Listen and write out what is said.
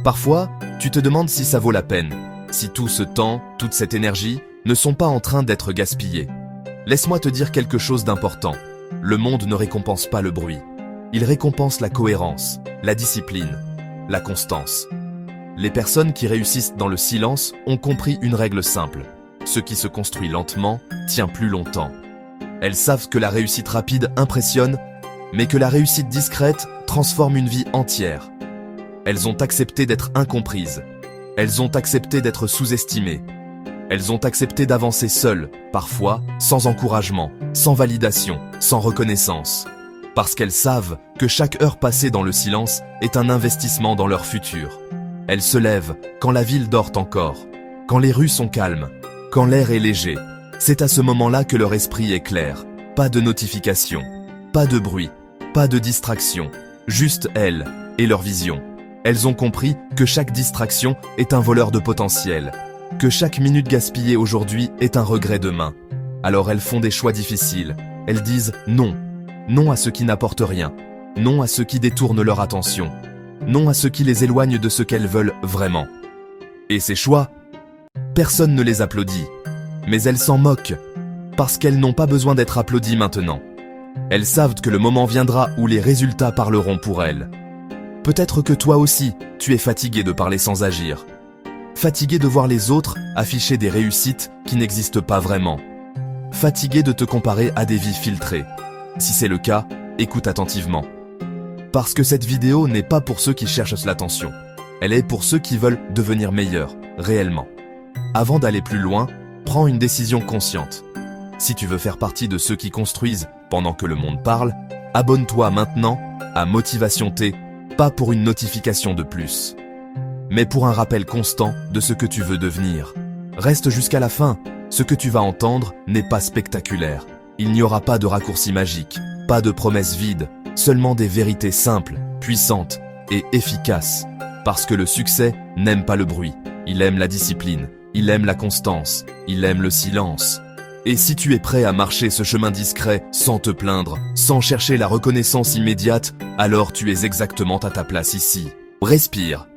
Parfois, tu te demandes si ça vaut la peine, si tout ce temps, toute cette énergie ne sont pas en train d'être gaspillés. Laisse-moi te dire quelque chose d'important. Le monde ne récompense pas le bruit. Il récompense la cohérence, la discipline, la constance. Les personnes qui réussissent dans le silence ont compris une règle simple. Ce qui se construit lentement tient plus longtemps. Elles savent que la réussite rapide impressionne, mais que la réussite discrète transforme une vie entière. Elles ont accepté d'être incomprises. Elles ont accepté d'être sous-estimées. Elles ont accepté d'avancer seules, parfois sans encouragement, sans validation, sans reconnaissance. Parce qu'elles savent que chaque heure passée dans le silence est un investissement dans leur futur. Elles se lèvent quand la ville dort encore, quand les rues sont calmes, quand l'air est léger. C'est à ce moment-là que leur esprit est clair. Pas de notification, pas de bruit, pas de distraction. Juste elles et leur vision. Elles ont compris que chaque distraction est un voleur de potentiel, que chaque minute gaspillée aujourd'hui est un regret demain. Alors elles font des choix difficiles. Elles disent non. Non à ce qui n'apporte rien. Non à ce qui détourne leur attention. Non à ce qui les éloigne de ce qu'elles veulent vraiment. Et ces choix, personne ne les applaudit. Mais elles s'en moquent, parce qu'elles n'ont pas besoin d'être applaudies maintenant. Elles savent que le moment viendra où les résultats parleront pour elles. Peut-être que toi aussi, tu es fatigué de parler sans agir. Fatigué de voir les autres afficher des réussites qui n'existent pas vraiment. Fatigué de te comparer à des vies filtrées. Si c'est le cas, écoute attentivement. Parce que cette vidéo n'est pas pour ceux qui cherchent l'attention. Elle est pour ceux qui veulent devenir meilleurs, réellement. Avant d'aller plus loin, prends une décision consciente. Si tu veux faire partie de ceux qui construisent pendant que le monde parle, abonne-toi maintenant à Motivation T, pas pour une notification de plus, mais pour un rappel constant de ce que tu veux devenir. Reste jusqu'à la fin, ce que tu vas entendre n'est pas spectaculaire. Il n'y aura pas de raccourci magique, pas de promesses vides, seulement des vérités simples, puissantes et efficaces. Parce que le succès n'aime pas le bruit, il aime la discipline, il aime la constance, il aime le silence. Et si tu es prêt à marcher ce chemin discret, sans te plaindre, sans chercher la reconnaissance immédiate, alors tu es exactement à ta place ici. Respire.